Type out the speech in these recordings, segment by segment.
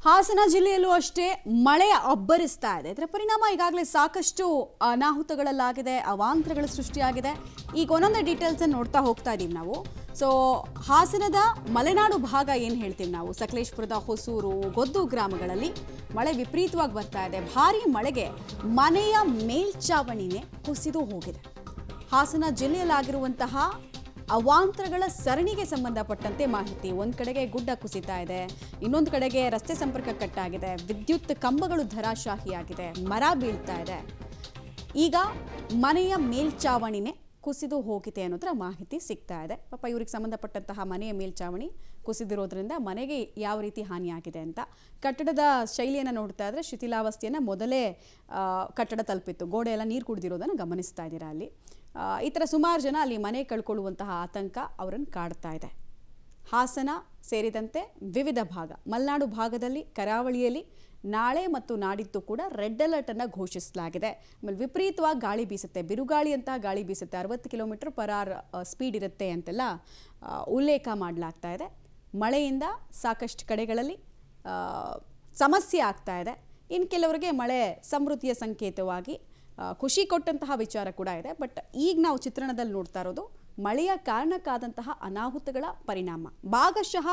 ಹಾಸನ ಜಿಲ್ಲೆಯಲ್ಲೂ ಅಷ್ಟೇ ಮಳೆ ಅಬ್ಬರಿಸ್ತಾ ಇದೆ. ಇದರ ಪರಿಣಾಮ ಈಗಾಗಲೇ ಸಾಕಷ್ಟು ಅನಾಹುತಗಳಲ್ಲಾಗಿದೆ, ಅವಾಂತರಗಳ ಸೃಷ್ಟಿಯಾಗಿದೆ. ಈಗ ಒಂದೊಂದೇ ಡೀಟೇಲ್ಸ್ ಅನ್ನು ನೋಡ್ತಾ ಹೋಗ್ತಾ ಇದೀವಿ ನಾವು. ಸೊ ಹಾಸನದ ಮಲೆನಾಡು ಭಾಗ ಏನು ಹೇಳ್ತೀವಿ ನಾವು, ಸಕಲೇಶಪುರದ ಹೊಸೂರು, ಗೊದ್ದು ಗ್ರಾಮಗಳಲ್ಲಿ ಮಳೆ ವಿಪರೀತವಾಗಿ ಬರ್ತಾ ಇದೆ. ಭಾರೀ ಮಳೆಗೆ ಮನೆಯ ಮೇಲ್ಚಾವಣಿನೇ ಕುಸಿದು ಹೋಗಿದೆ. ಹಾಸನ ಜಿಲ್ಲೆಯಲ್ಲಾಗಿರುವಂತಹ ಅವಾಂತರಗಳ ಸರಣಿಗೆ ಸಂಬಂಧಪಟ್ಟಂತೆ ಮಾಹಿತಿ. ಒಂದು ಕಡೆಗೆ ಗುಡ್ಡ ಕುಸಿತಾ ಇದೆ, ಇನ್ನೊಂದು ಕಡೆಗೆ ರಸ್ತೆ ಸಂಪರ್ಕ ಕಟ್ಟಾಗಿದೆ, ವಿದ್ಯುತ್ ಕಂಬಗಳು ಧರಾಶಾಹಿಯಾಗಿದೆ, ಮರ ಬೀಳ್ತಾ ಇದೆ. ಈಗ ಮನೆಯ ಮೇಲ್ಚಾವಣಿನೇ ಕುಸಿದು ಹೋಗಿದೆ ಅನ್ನೋದರ ಮಾಹಿತಿ ಸಿಗ್ತಾ ಇದೆ. ಪಾಪ ಇವ್ರಿಗೆ ಸಂಬಂಧಪಟ್ಟಂತಹ ಮನೆಯ ಮೇಲ್ಚಾವಣಿ ಕುಸಿದಿರೋದ್ರಿಂದ ಮನೆಗೆ ಯಾವ ರೀತಿ ಹಾನಿಯಾಗಿದೆ ಅಂತ. ಕಟ್ಟಡದ ಶೈಲಿಯನ್ನು ನೋಡ್ತಾ ಇದ್ರೆ ಶಿಥಿಲಾವಸ್ಥೆಯನ್ನು ಮೊದಲೇ ಕಟ್ಟಡ ತಲುಪಿತ್ತು. ಗೋಡೆ ಎಲ್ಲ ನೀರು ಕುಡಿದಿರೋದನ್ನು ಗಮನಿಸ್ತಾ ಇದ್ದೀರಾ ಅಲ್ಲಿ. ಈ ಥರ ಸುಮಾರು ಜನ ಅಲ್ಲಿ ಮನೆ ಕಳ್ಕೊಳ್ಳುವಂತಹ ಆತಂಕ ಅವರನ್ನು ಕಾಡ್ತಾ ಇದೆ. ಹಾಸನ ಸೇರಿದಂತೆ ವಿವಿಧ ಭಾಗ, ಮಲೆನಾಡು ಭಾಗದಲ್ಲಿ, ಕರಾವಳಿಯಲ್ಲಿ ನಾಳೆ ಮತ್ತು ನಾಡಿದ್ದು ಕೂಡ ರೆಡ್ ಅಲರ್ಟ್ ಅನ್ನು ಘೋಷಿಸಲಾಗಿದೆ. ಆಮೇಲೆ ವಿಪರೀತವಾಗಿ ಗಾಳಿ ಬೀಸುತ್ತೆ, ಬಿರುಗಾಳಿ ಅಂತ ಗಾಳಿ ಬೀಸುತ್ತೆ, 60 km/h ಸ್ಪೀಡ್ ಇರುತ್ತೆ ಅಂತೆಲ್ಲ ಉಲ್ಲೇಖ ಮಾಡಲಾಗ್ತಾ ಇದೆ. ಮಳೆಯಿಂದ ಸಾಕಷ್ಟು ಕಡೆಗಳಲ್ಲಿ ಸಮಸ್ಯೆ ಆಗ್ತಾ ಇದೆ. ಇನ್ನು ಕೆಲವರಿಗೆ ಮಳೆ ಸಮೃದ್ಧಿಯ ಸಂಕೇತವಾಗಿ ಖುಷಿ ಕೊಟ್ಟಂತಹ ವಿಚಾರ ಕೂಡ ಇದೆ. ಬಟ್ ಈಗ ನಾವು ಚಿತ್ರಣದಲ್ಲಿ ನೋಡ್ತಾ ಇರೋದು ಮಳೆಯ ಕಾರಣಕ್ಕಾದಂತಹ ಅನಾಹುತಗಳ ಪರಿಣಾಮ. ಭಾಗಶಃ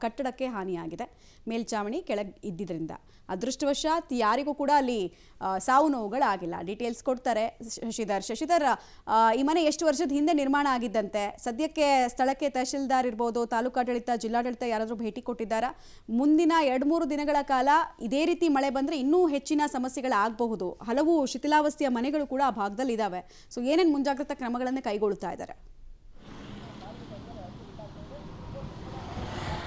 ಕಟ್ಟಡಕ್ಕೆ ಹಾನಿಯಾಗಿದೆ, ಮೇಲ್ಚಾವಣಿ ಕೆಳಗೆ ಇದ್ದಿದ್ದರಿಂದ. ಅದೃಷ್ಟವಶಾತ್ ಯಾರಿಗೂ ಕೂಡ ಅಲ್ಲಿ ಸಾವು ನೋವುಗಳಾಗಿಲ್ಲ. ಡೀಟೇಲ್ಸ್ ಕೊಡ್ತಾರೆ ಶಶಿಧರ್. ಈ ಮನೆ ಎಷ್ಟು ವರ್ಷದ ಹಿಂದೆ ನಿರ್ಮಾಣ ಆಗಿದ್ದಂತೆ? ಸದ್ಯಕ್ಕೆ ಸ್ಥಳಕ್ಕೆ ತಹಶೀಲ್ದಾರ್ ಇರ್ಬೋದು, ತಾಲೂಕಾಡಳಿತ, ಜಿಲ್ಲಾಡಳಿತ ಯಾರಾದರೂ ಭೇಟಿ ಕೊಟ್ಟಿದ್ದಾರಾ? ಮುಂದಿನ 2-3 ದಿನಗಳ ಕಾಲ ಇದೇ ರೀತಿ ಮಳೆ ಬಂದರೆ ಇನ್ನೂ ಹೆಚ್ಚಿನ ಸಮಸ್ಯೆಗಳಾಗಬಹುದು. ಹಲವು ಶಿಥಿಲಾವಸ್ಥೆಯ ಮನೆಗಳು ಕೂಡ ಆ ಭಾಗದಲ್ಲಿ ಇದ್ದಾವೆ. ಸೊ ಏನೇನು ಮುಂಜಾಗ್ರತಾ ಕ್ರಮಗಳನ್ನು ಕೈಗೊಳ್ಳುತ್ತಾ ಇದ್ದಾರೆ?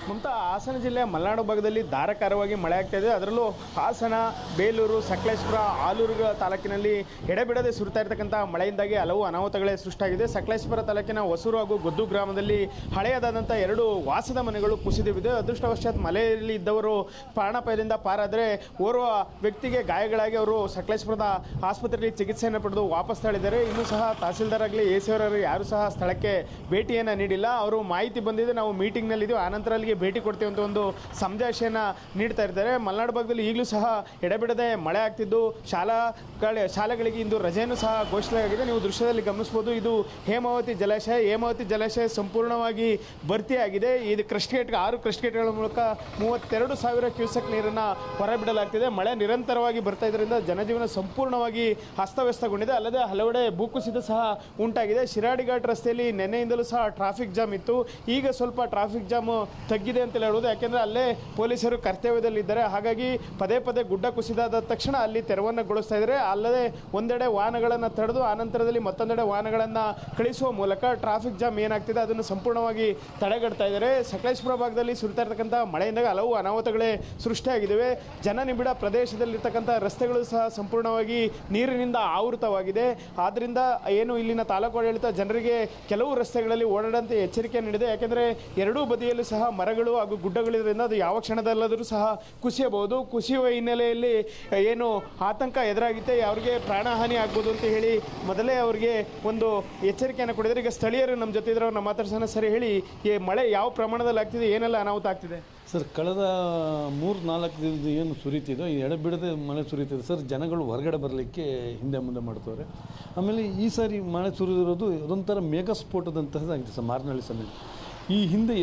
ಮಮತಾ, ಹಾಸನ ಜಿಲ್ಲೆಯ ಮಲೆನಾಡು ಭಾಗದಲ್ಲಿ ಧಾರಾಕಾರವಾಗಿ ಮಳೆ ಆಗ್ತಾ ಇದೆ. ಅದರಲ್ಲೂ ಹಾಸನ, ಬೇಲೂರು, ಸಕಲೇಶಪುರ, ಆಲೂರು ತಾಲೂಕಿನಲ್ಲಿ ಎಡೆಬಿಡದೆ ಸುರಿತಾ ಇರತಕ್ಕಂಥ ಮಳೆಯಿಂದಾಗಿ ಹಲವು ಅನಾಹುತಗಳೇ ಸೃಷ್ಟಿಯಾಗಿದೆ. ಸಕಲೇಶಪುರ ತಾಲೂಕಿನ ಹೊಸೂರು ಹಾಗೂ ಗೊದ್ದು ಗ್ರಾಮದಲ್ಲಿ ಹಳೆಯದಾದಂಥ 2 ವಾಸದ ಮನೆಗಳು ಕುಸಿದಿವೆ. ಅದೃಷ್ಟವಶಾತ್ ಮಲೆಯಲ್ಲಿ ಇದ್ದವರು ಪ್ರಾಣಾಪಾಯದಿಂದ ಪಾರಾದರೆ ಓರ್ವ ವ್ಯಕ್ತಿಗೆ ಗಾಯಗಳಾಗಿ ಅವರು ಸಕಲೇಶಪುರದ ಆಸ್ಪತ್ರೆಯಲ್ಲಿ ಚಿಕಿತ್ಸೆಯನ್ನು ಪಡೆದು ವಾಪಸ್ ತಳಿದ್ದಾರೆ. ಇನ್ನೂ ಸಹ ತಹಸೀಲ್ದಾರ್ ಆಗಲಿ ಎ ಸಿ ಅವರಾಗಲಿ ಯಾರೂ ಸಹ ಸ್ಥಳಕ್ಕೆ ಭೇಟಿಯನ್ನು ನೀಡಿಲ್ಲ. ಅವರು ಮಾಹಿತಿ ಬಂದಿದೆ, ನಾವು ಮೀಟಿಂಗ್ನಲ್ಲಿದ್ದೀವಿ, ಆನಂತರ ಅಲ್ಲಿಗೆ ಭೇಟಿ ಕೊಡ್ತೀವಿ ಅಂತ ಒಂದು ಸಂದೇಶನ ನೀಡ್ತಾ ಇರ್ತಾರೆ. ಮಲೆನಾಡು ಭಾಗದಲ್ಲಿ ಈಗಲೂ ಸಹ ಎಡೆಬಿಡದೆ ಮಳೆ ಆಗ್ತಿದ್ದು ಶಾಲೆಗಳಿಗೆ ಇಂದು ರಜೆಯನ್ನು ಸಹ ಘೋಷಣೆಯಾಗಿದೆ. ನೀವು ದೃಶ್ಯದಲ್ಲಿ ಗಮನಿಸ್ಬೋದು, ಇದು ಹೇಮಾವತಿ ಜಲಾಶಯ ಸಂಪೂರ್ಣವಾಗಿ ಭರ್ತಿಯಾಗಿದೆ. ಇದು ಕ್ರಸ್ಟ್ ಗೇಟ್ಗೆ 6 ಕ್ರಸ್ಟ್ ಗೇಟ್ಗಳ ಮೂಲಕ 32,000 ಕ್ಯೂಸೆಕ್ ನೀರನ್ನು ಹೊರಬಿಡಲಾಗ್ತಿದೆ. ಮಳೆ ನಿರಂತರವಾಗಿ ಬರ್ತಾ ಇದರಿಂದ ಜನಜೀವನ ಸಂಪೂರ್ಣವಾಗಿ ಅಸ್ತವ್ಯಸ್ತಗೊಂಡಿದೆ. ಅಲ್ಲದೆ ಹಲವೆಡೆ ಭೂಕುಸಿತ ಸಹ ಉಂಟಾಗಿದೆ. ಶಿರಾಡಿ ಘಾಟ್ ರಸ್ತೆಯಲ್ಲಿ ನೆನ್ನೆಯಿಂದಲೂ ಸಹ ಟ್ರಾಫಿಕ್ ಜಾಮ್ ಇತ್ತು. ಈಗ ಸ್ವಲ್ಪ ಟ್ರಾಫಿಕ್ ಜಾಮ್ ತಗ್ಗಿದೆ ಅಂತಲೇ ಹೇಳೋದು. ಯಾಕೆಂದರೆ ಅಲ್ಲೇ ಪೊಲೀಸರು ಕರ್ತವ್ಯದಲ್ಲಿದ್ದಾರೆ. ಹಾಗಾಗಿ ಪದೇ ಗುಡ್ಡ ಕುಸಿದಾದ ತಕ್ಷಣ ಅಲ್ಲಿ ತೆರವನ್ನು ಗೊಳಿಸ್ತಾ ಇದ್ದಾರೆ. ಅಲ್ಲದೆ ಒಂದೆಡೆ ವಾಹನಗಳನ್ನು ತಡೆದು ಆನಂತರದಲ್ಲಿ ಮತ್ತೊಂದೆಡೆ ವಾಹನಗಳನ್ನು ಕಳಿಸುವ ಮೂಲಕ ಟ್ರಾಫಿಕ್ ಜಾಮ್ ಏನಾಗ್ತಿದೆ ಅದನ್ನು ಸಂಪೂರ್ಣವಾಗಿ ತಡೆಗಟ್ತಾ ಇದ್ದಾರೆ. ಸಕಲೇಶಪುರ ಭಾಗದಲ್ಲಿ ಸುರಿತಾ ಇರತಕ್ಕಂಥ ಮಳೆಯಿಂದಾಗ ಹಲವು ಅನಾಹುತಗಳೇ ಸೃಷ್ಟಿಯಾಗಿದ್ದಾವೆ. ಜನನಿಬಿಡ ಪ್ರದೇಶದಲ್ಲಿರ್ತಕ್ಕಂಥ ರಸ್ತೆಗಳು ಸಹ ಸಂಪೂರ್ಣವಾಗಿ ನೀರಿನಿಂದ ಆವೃತವಾಗಿದೆ. ಆದ್ದರಿಂದ ಏನು ಇಲ್ಲಿನ ತಾಲೂಕು ಆಡಳಿತ ಜನರಿಗೆ ಕೆಲವು ರಸ್ತೆಗಳಲ್ಲಿ ಓಡಾಡಂತೆ ಎಚ್ಚರಿಕೆ ನೀಡಿದೆ. ಯಾಕೆಂದರೆ ಎರಡೂ ಬದಿಯಲ್ಲೂ ಸಹ ಮರಗಳು ಹಾಗೂ ಗುಡ್ಡಗಳಿರೋದ್ರಿಂದ ಅದು ಯಾವ ಕ್ಷಣದಲ್ಲಾದರೂ ಸಹ ಕುಸಿಯಬಹುದು. ಕುಸಿಯುವ ಹಿನ್ನೆಲೆಯಲ್ಲಿ ಏನು ಆತಂಕ ಎದುರಾಗುತ್ತೆ, ಅವರಿಗೆ ಪ್ರಾಣಹಾನಿ ಆಗ್ಬೋದು ಅಂತ ಹೇಳಿ ಮೊದಲೇ ಅವರಿಗೆ ಒಂದು ಎಚ್ಚರಿಕೆಯನ್ನು ಕೊಡಿದರೆ. ಈಗ ಸ್ಥಳೀಯರು ನಮ್ಮ ಜೊತೆ ಇದ್ರೆ ಅವ್ರನ್ನ ಮಾತಾಡ್ಸೋಣ. ಸರಿ, ಹೇಳಿ, ಈ ಮಳೆ ಯಾವ ಪ್ರಮಾಣದಲ್ಲಿ ಆಗ್ತಿದೆ, ಏನೆಲ್ಲ ಅನಾಹುತ ಆಗ್ತಿದೆ? ಸರ್, ಕಳೆದ 3-4 ದಿನದ ಏನು ಸುರಿತಿದೋ ಈ ಎಡೆಬಿಡದೆ ಮಳೆ ಸುರಿತಿದೆ ಸರ್. ಜನಗಳು ಹೊರಗಡೆ ಬರಲಿಕ್ಕೆ ಹಿಂದೆ ಮುಂದೆ ಮಾಡ್ತವ್ರೆ. ಆಮೇಲೆ ಈ ಸಾರಿ ಮಳೆ ಸುರಿದಿರೋದು ಅದೊಂಥರ ಮೇಘಸ್ಫೋಟದಂತಹದ್ದಾಗಿದೆ ಸರ್. ಮಾರ್ನಳ್ಳಿ ಸಮಯ ಈ ಹಿಂದೆ